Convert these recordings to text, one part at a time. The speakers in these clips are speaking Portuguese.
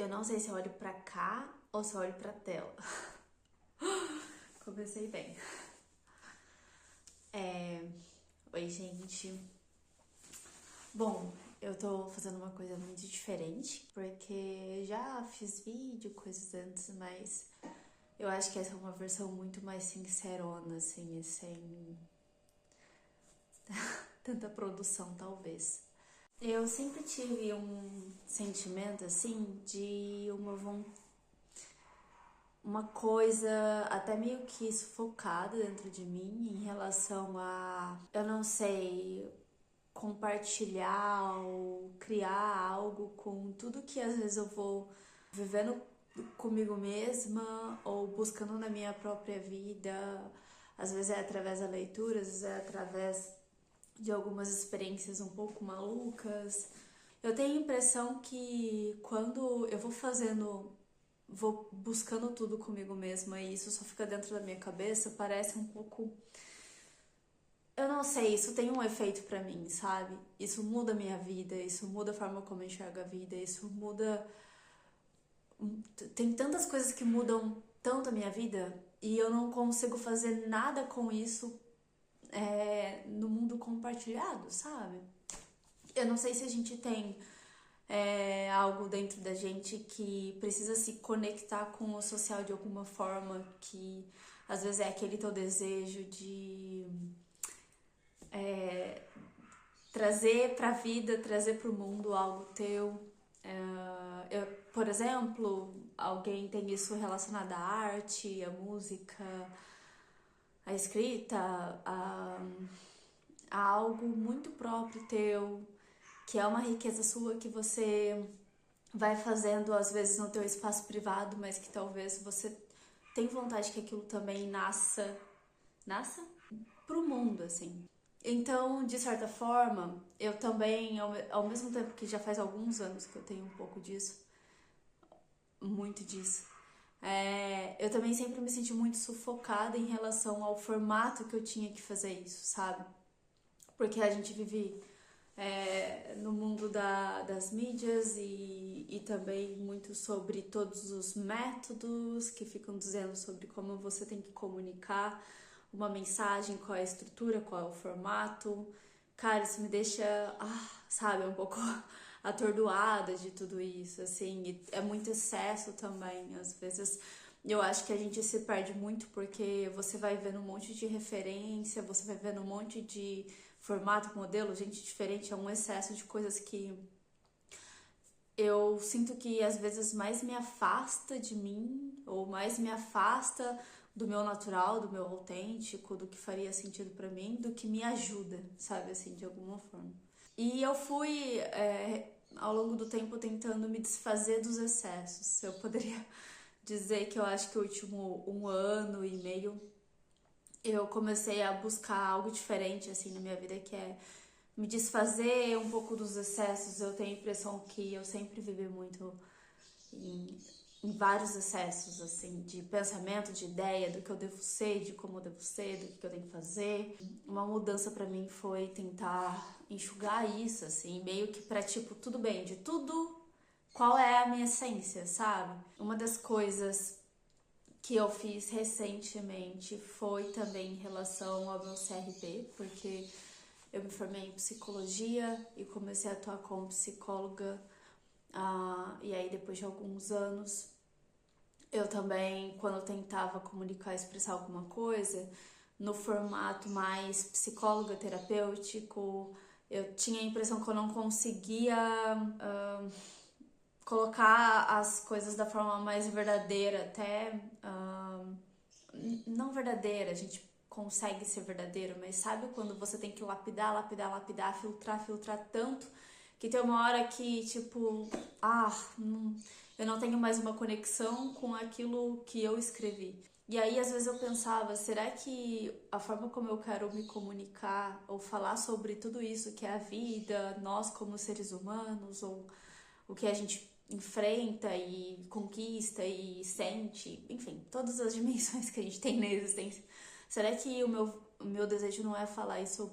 Eu não sei se eu olho pra cá ou se eu olho pra tela. Comecei bem. Oi, gente. Bom, eu tô fazendo uma coisa muito diferente, porque já fiz vídeo, coisas antes, mas eu acho que essa é uma versão muito mais sincerona, assim, e sem tanta produção, talvez. Eu sempre tive um sentimento, assim, de uma coisa até meio que sufocada dentro de mim em relação a, eu não sei, compartilhar ou criar algo com tudo que às vezes eu vou vivendo comigo mesma ou buscando na minha própria vida. Às vezes é através da leitura, às vezes é através de algumas experiências um pouco malucas. Eu tenho a impressão que quando eu vou buscando tudo comigo mesma e isso só fica dentro da minha cabeça, parece um pouco. Eu não sei, isso tem um efeito pra mim, sabe? Isso muda a minha vida, isso muda a forma como eu enxergo a vida, isso muda. Tem tantas coisas que mudam tanto a minha vida e eu não consigo fazer nada com isso no mundo compartilhado, sabe? Eu não sei se a gente tem algo dentro da gente que precisa se conectar com o social de alguma forma, que às vezes é aquele teu desejo de trazer pra vida, trazer pro mundo algo teu. Por exemplo, alguém tem isso relacionado à arte, à música, à escrita, a algo muito próprio teu, que é uma riqueza sua que você vai fazendo às vezes no teu espaço privado, mas que talvez você tenha vontade que aquilo também nasça pro mundo, assim. Então, de certa forma, eu também, ao mesmo tempo que já faz alguns anos que eu tenho um pouco disso, muito disso, eu também sempre me senti muito sufocada em relação ao formato que eu tinha que fazer isso, sabe? Porque a gente vive no mundo das mídias e também muito sobre todos os métodos que ficam dizendo sobre como você tem que comunicar uma mensagem, qual é a estrutura, qual é o formato. Cara, isso me deixa, sabe, um pouco atordoada de tudo isso, assim, e é muito excesso também, às vezes. Eu acho que a gente se perde muito porque você vai vendo um monte de referência, você vai vendo um monte de formato, modelo, gente diferente, é um excesso de coisas que eu sinto que às vezes mais me afasta de mim, ou mais me afasta do meu natural, do meu autêntico, do que faria sentido pra mim, do que me ajuda, sabe, assim, de alguma forma. E eu fui, ao longo do tempo, tentando me desfazer dos excessos. Eu poderia dizer que eu acho que o último 1 ano e meio eu comecei a buscar algo diferente, assim, na minha vida, que é me desfazer um pouco dos excessos. Eu tenho a impressão que eu sempre vivi muito em, em vários excessos, assim, de pensamento, de ideia, do que eu devo ser, de como eu devo ser, do que eu tenho que fazer. Uma mudança pra mim foi tentar enxugar isso, assim, meio que pra, tipo, tudo bem, de tudo, qual é a minha essência, sabe? Uma das coisas que eu fiz recentemente foi também em relação ao meu CRP, porque eu me formei em psicologia e comecei a atuar como psicóloga. E aí, depois de alguns anos, eu também, quando eu tentava comunicar, expressar alguma coisa, no formato mais psicóloga terapêutico, eu tinha a impressão que eu não conseguia colocar as coisas da forma mais verdadeira, até não verdadeira, a gente consegue ser verdadeiro, mas sabe quando você tem que lapidar, lapidar, lapidar, filtrar, filtrar tanto que tem uma hora que, tipo, eu não tenho mais uma conexão com aquilo que eu escrevi. E aí, às vezes eu pensava, será que a forma como eu quero me comunicar ou falar sobre tudo isso que é a vida, nós como seres humanos, ou o que a gente enfrenta e conquista e sente, enfim, todas as dimensões que a gente tem na existência. Será que o meu desejo não é falar isso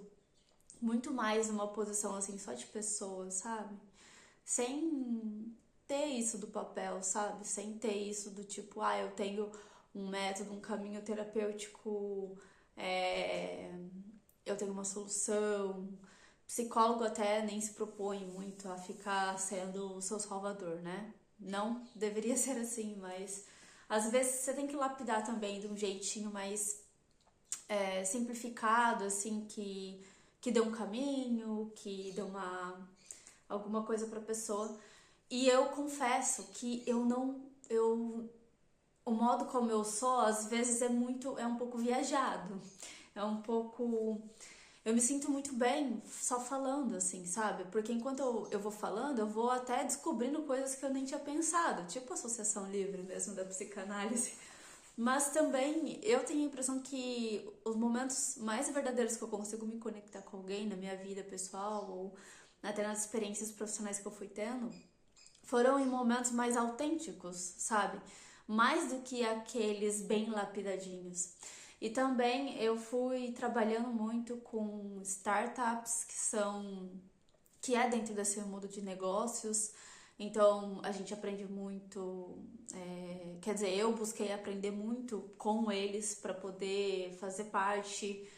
muito mais numa posição assim só de pessoa, sabe? Sem ter isso do papel, sabe? Sem ter isso do tipo, eu tenho um método, um caminho terapêutico, eu tenho uma solução. Psicólogo até nem se propõe muito a ficar sendo o seu salvador, né? Não deveria ser assim, mas às vezes você tem que lapidar também de um jeitinho mais simplificado, assim, que dê um caminho, que dê alguma coisa pra pessoa. E eu confesso que o modo como eu sou, às vezes é um pouco viajado. É um pouco. Eu me sinto muito bem só falando, assim, sabe? Porque enquanto eu vou falando, eu vou até descobrindo coisas que eu nem tinha pensado, tipo associação livre mesmo da psicanálise. Mas também eu tenho a impressão que os momentos mais verdadeiros que eu consigo me conectar com alguém na minha vida pessoal ou até nas experiências profissionais que eu fui tendo foram em momentos mais autênticos, sabe? Mais do que aqueles bem lapidadinhos. E também eu fui trabalhando muito com startups que é dentro desse mundo de negócios. Então a gente aprende muito, quer dizer, eu busquei aprender muito com eles para poder fazer parte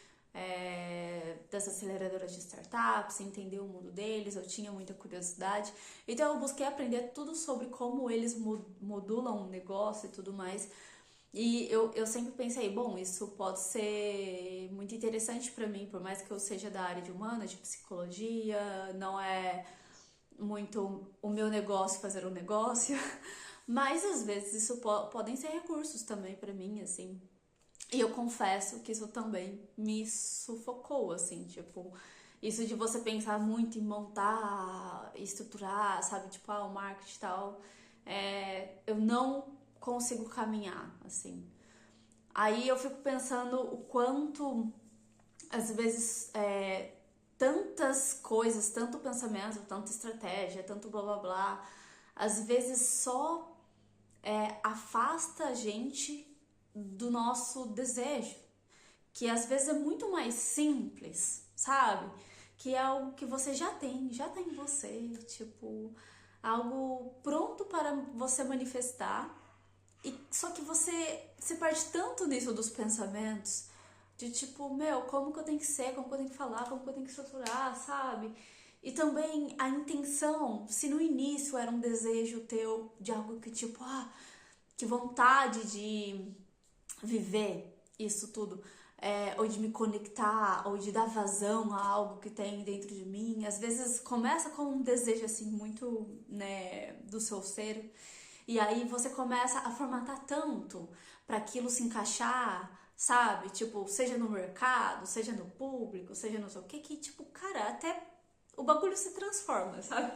das aceleradoras de startups, entender o mundo deles, eu tinha muita curiosidade. Então eu busquei aprender tudo sobre como eles modulam um negócio e tudo mais. E eu sempre pensei, bom, isso pode ser muito interessante para mim, por mais que eu seja da área de humanas, de psicologia, não é muito o meu negócio fazer um negócio, mas às vezes isso podem ser recursos também para mim, assim. E eu confesso que isso também me sufocou, assim, tipo, isso de você pensar muito em montar, estruturar, sabe, tipo, o marketing e tal, eu não consigo caminhar, assim. Aí eu fico pensando o quanto, às vezes, tantas coisas, tanto pensamento, tanta estratégia, tanto blá blá blá, às vezes só afasta a gente do nosso desejo, que às vezes é muito mais simples, sabe? Que é algo que você já tá em você, tipo, algo pronto para você manifestar. E só que você se perde tanto nisso dos pensamentos, de tipo, meu, como que eu tenho que ser, como que eu tenho que falar, como que eu tenho que estruturar, sabe? E também a intenção, se no início era um desejo teu de algo que tipo, que vontade de viver isso tudo, ou de me conectar, ou de dar vazão a algo que tem dentro de mim. Às vezes começa com um desejo assim muito, né, do seu ser, e aí você começa a formatar tanto para aquilo se encaixar, sabe? Tipo, seja no mercado, seja no público, seja no sei o que, tipo, cara, até o bagulho se transforma, sabe?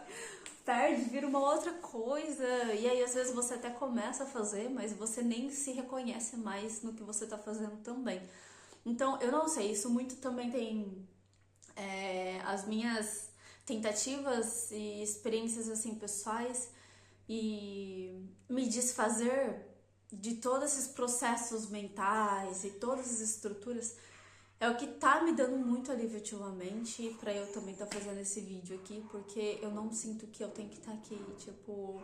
Perde, vira uma outra coisa, e aí às vezes você até começa a fazer, mas você nem se reconhece mais no que você tá fazendo também. Então, eu não sei, isso muito também tem as minhas tentativas e experiências assim pessoais e me desfazer de todos esses processos mentais e todas as estruturas é o que tá me dando muito alívio ultimamente pra eu também tá fazendo esse vídeo aqui, porque eu não sinto que eu tenho que estar aqui, tipo,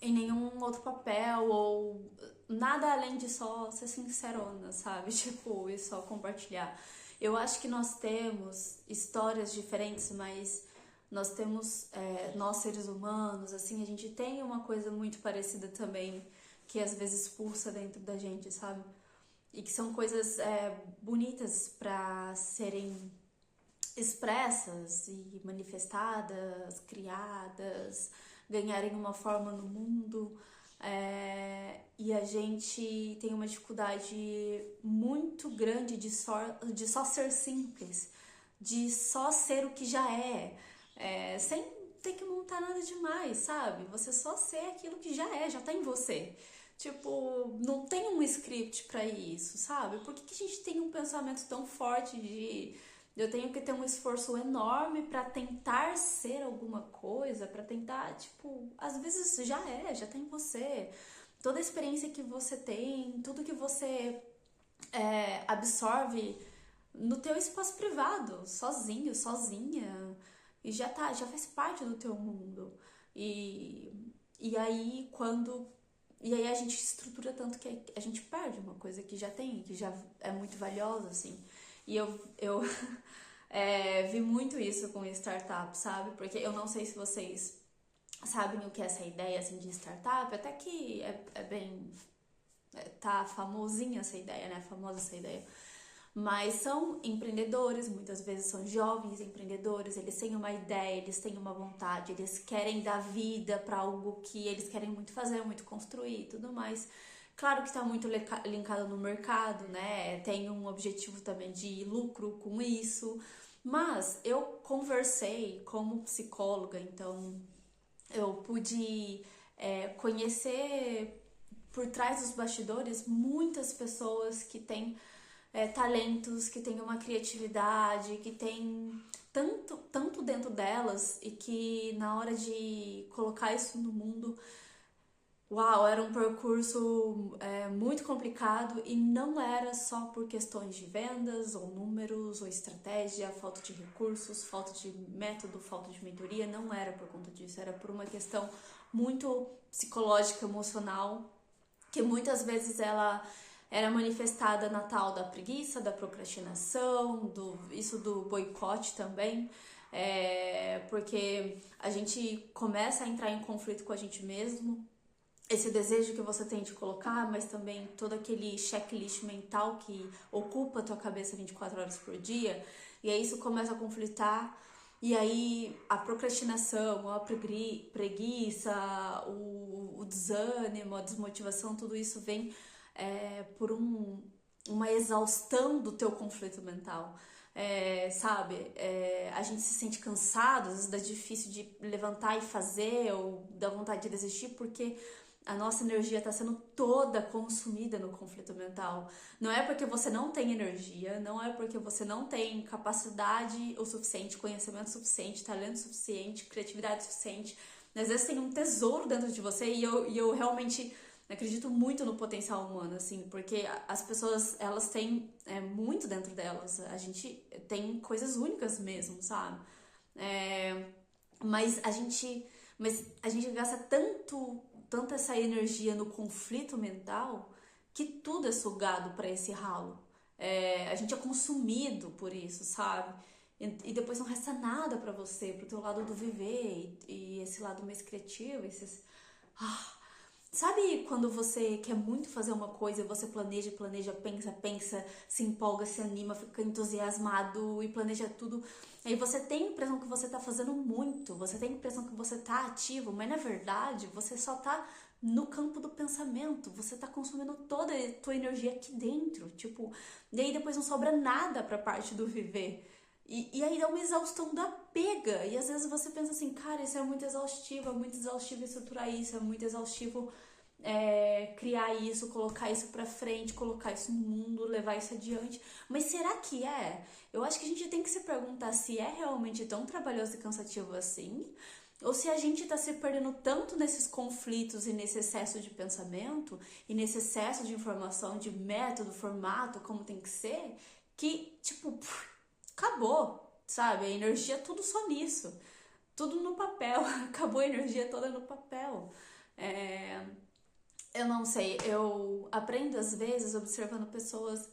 em nenhum outro papel ou nada além de só ser sincerona, sabe? Tipo, e só compartilhar. Eu acho que nós temos histórias diferentes, mas nós temos, nós seres humanos, assim, a gente tem uma coisa muito parecida também, que às vezes pulsa dentro da gente, sabe? E que são coisas bonitas para serem expressas e manifestadas, criadas, ganharem uma forma no mundo. E a gente tem uma dificuldade muito grande de só ser simples, de só ser o que já sem ter que montar nada demais, sabe? Você só ser aquilo que já tá em você. Tipo, não tem um script pra isso, sabe? Por que a gente tem um pensamento tão forte de eu tenho que ter um esforço enorme pra tentar ser alguma coisa, pra tentar, tipo, às vezes já tá em você. Toda a experiência que você tem, tudo que você absorve no teu espaço privado, sozinho, sozinha. e já tá, já faz parte do teu mundo. E aí quando. E aí a gente estrutura tanto que a gente perde uma coisa que já tem, que já é muito valiosa, assim. E eu vi muito isso com startup, sabe? Porque eu não sei se vocês sabem o que é essa ideia assim, de startup, até que é bem. Tá famosinha essa ideia, né? Famosa essa ideia. Mas são empreendedores, muitas vezes são jovens empreendedores, eles têm uma ideia, eles têm uma vontade, eles querem dar vida para algo que eles querem muito fazer, muito construir e tudo mais. Claro que está muito linkado no mercado, né? Tem um objetivo também de lucro com isso. Mas eu conversei como psicóloga, então eu pude conhecer por trás dos bastidores muitas pessoas que têm talentos, que têm uma criatividade, que têm tanto dentro delas e que na hora de colocar isso no mundo, uau, era um percurso muito complicado e não era só por questões de vendas ou números ou estratégia, falta de recursos, falta de método, falta de mentoria, não era por conta disso, era por uma questão muito psicológica, emocional, que muitas vezes ela era manifestada na tal da preguiça, da procrastinação, isso do boicote também, porque a gente começa a entrar em conflito com a gente mesmo, esse desejo que você tem de colocar, mas também todo aquele checklist mental que ocupa a tua cabeça 24 horas por dia, e aí isso começa a conflitar, e aí a procrastinação, a preguiça, o desânimo, a desmotivação, tudo isso vem por uma exaustão do teu conflito mental. Sabe, a gente se sente cansado, às vezes dá difícil de levantar e fazer, ou dá vontade de desistir, porque a nossa energia está sendo toda consumida no conflito mental. Não é porque você não tem energia, não é porque você não tem capacidade o suficiente, conhecimento suficiente, talento suficiente, criatividade suficiente. Às vezes tem um tesouro dentro de você e eu realmente acredito muito no potencial humano, assim, porque as pessoas, elas têm muito dentro delas. A gente tem coisas únicas mesmo, sabe? É, mas a gente gasta tanta essa energia no conflito mental que tudo é sugado para esse ralo. A gente é consumido por isso, sabe? E depois não resta nada para você, pro teu lado do viver e esse lado mais criativo, esses. Ah, sabe quando você quer muito fazer uma coisa, você planeja, planeja, pensa, pensa, se empolga, se anima, fica entusiasmado e planeja tudo. Aí você tem a impressão que você tá fazendo muito, você tem a impressão que você tá ativo, mas na verdade você só tá no campo do pensamento, você tá consumindo toda a tua energia aqui dentro, tipo, e aí depois não sobra nada pra parte do viver. E aí dá uma exaustão da pega. E às vezes você pensa assim, cara, isso é muito exaustivo estruturar isso, é muito exaustivo criar isso, colocar isso pra frente, colocar isso no mundo, levar isso adiante. Mas será que é? Eu acho que a gente tem que se perguntar se é realmente tão trabalhoso e cansativo assim, ou se a gente tá se perdendo tanto nesses conflitos e nesse excesso de pensamento, e nesse excesso de informação, de método, formato, como tem que ser, que, tipo, acabou, sabe? A energia é tudo só nisso. Tudo no papel. Acabou a energia toda no papel. É, eu não sei, eu aprendo às vezes observando pessoas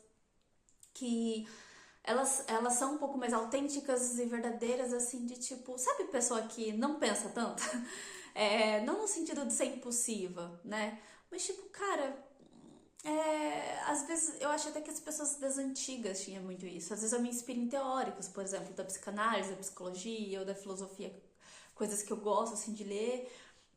que elas são um pouco mais autênticas e verdadeiras, assim, de tipo, sabe pessoa que não pensa tanto? Não no sentido de ser impulsiva, né? Mas tipo, cara, às vezes eu acho até que as pessoas das antigas tinham muito isso. Às vezes eu me inspiro em teóricos, por exemplo, da psicanálise, da psicologia ou da filosofia, coisas que eu gosto assim de ler,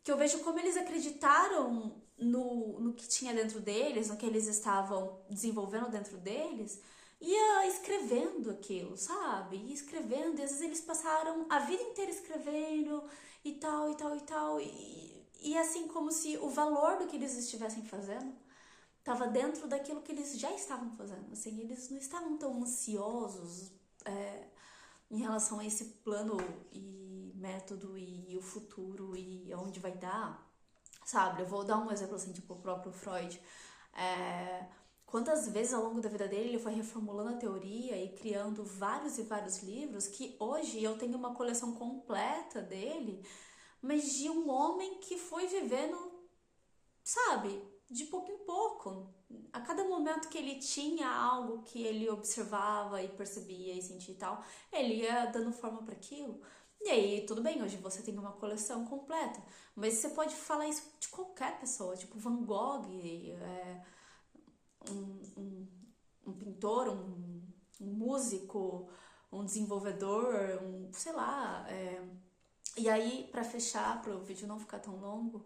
que eu vejo como eles acreditaram no que tinha dentro deles, no que eles estavam desenvolvendo dentro deles, ia escrevendo aquilo, sabe? Ia escrevendo, e às vezes eles passaram a vida inteira escrevendo e tal, e tal, e tal, e assim como se o valor do que eles estivessem fazendo estava dentro daquilo que eles já estavam fazendo, assim, eles não estavam tão ansiosos em relação a esse plano e método e o futuro e aonde vai dar, sabe? Eu vou dar um exemplo assim, tipo o próprio Freud. É, quantas vezes ao longo da vida dele ele foi reformulando a teoria e criando vários e vários livros, que hoje eu tenho uma coleção completa dele, mas de um homem que foi vivendo, sabe, de pouco em pouco. A cada momento que ele tinha algo que ele observava e percebia e sentia e tal, ele ia dando forma para aquilo. E aí, tudo bem, hoje você tem uma coleção completa, mas você pode falar isso de qualquer pessoa, tipo Van Gogh, um, um pintor, um músico, um desenvolvedor, sei lá. E aí, pra fechar, para o vídeo não ficar tão longo,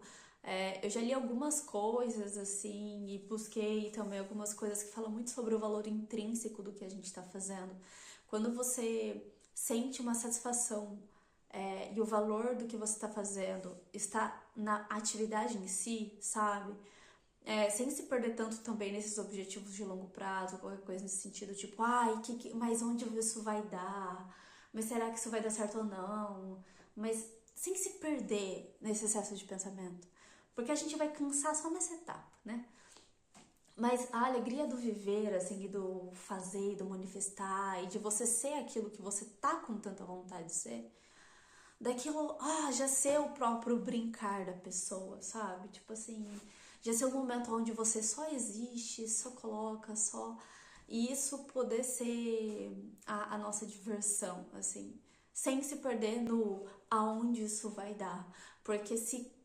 eu já li algumas coisas, assim, e busquei também algumas coisas que falam muito sobre o valor intrínseco do que a gente está fazendo. Quando você sente uma satisfação e o valor do que você está fazendo está na atividade em si, sabe? Sem se perder tanto também nesses objetivos de longo prazo, qualquer coisa nesse sentido, tipo, ai, mas onde isso vai dar? Mas será que isso vai dar certo ou não? Mas sem se perder nesse excesso de pensamento. Porque a gente vai cansar só nessa etapa, né? Mas a alegria do viver, assim, e do fazer, do manifestar, e de você ser aquilo que você tá com tanta vontade de ser, daquilo, já ser o próprio brincar da pessoa, sabe? Tipo assim, já ser um momento onde você só existe, só coloca, só... E isso poder ser a nossa diversão, assim, sem se perder no aonde isso vai dar. Porque se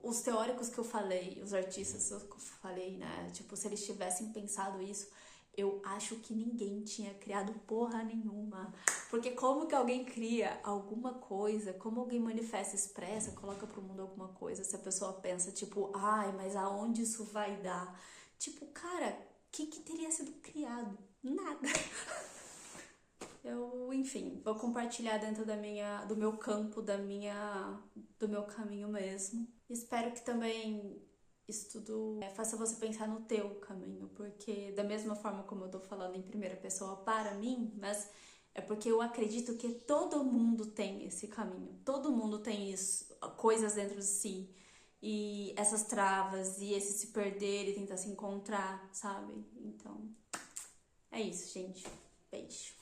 os teóricos que eu falei, os artistas que eu falei, né, tipo, se eles tivessem pensado isso, eu acho que ninguém tinha criado porra nenhuma. Porque como que alguém cria alguma coisa, como alguém manifesta, expressa, coloca pro mundo alguma coisa, se a pessoa pensa, tipo, ai, mas aonde isso vai dar? Tipo, cara, o que teria sido criado? Nada. Eu, enfim, vou compartilhar dentro do meu campo, do meu caminho mesmo. Espero que também isso tudo faça você pensar no teu caminho, porque da mesma forma como eu tô falando em primeira pessoa para mim, mas é porque eu acredito que todo mundo tem esse caminho, todo mundo tem isso, coisas dentro de si, e essas travas, e esse se perder e tentar se encontrar, sabe? Então, é isso, gente. Beijo.